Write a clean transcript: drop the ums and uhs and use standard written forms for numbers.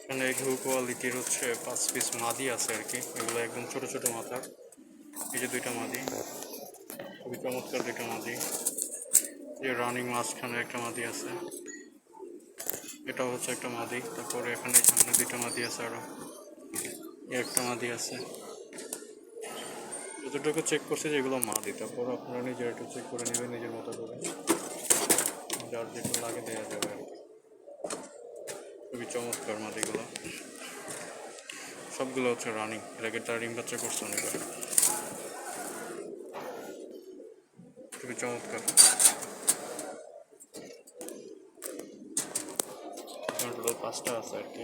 এখানে ঘু কোয়ালিটির হচ্ছে 5 পিস মাদি আছে আর কি। এগুলো একদম ছোট ছোট মাথার। এই যে 2টা মাদি, খুবই চমৎকার 2টা মাদি। যে রানিং মাঝখানে একটা মাদি আছে, এটাও হচ্ছে একটা মাদি। তারপরে এখানে সামনে 2টা মাদি আছে, আরো একটা মাদি আছে। যতটুকু চেক করছে যেগুলো মাদি, তারপর আপনারা নিজের একটু চেক করে নেবেন নিজের মতো করে, যার যেটা লাগে দেওয়া যাবে আর কি। খুবই চমৎকার মাদিগুলো, সবগুলো হচ্ছে রানিং। এর আগে তার ডিম বাচ্চা করছে অনেকবার। খুবই চমৎকার। টোটাল 5টা আছে আর কি।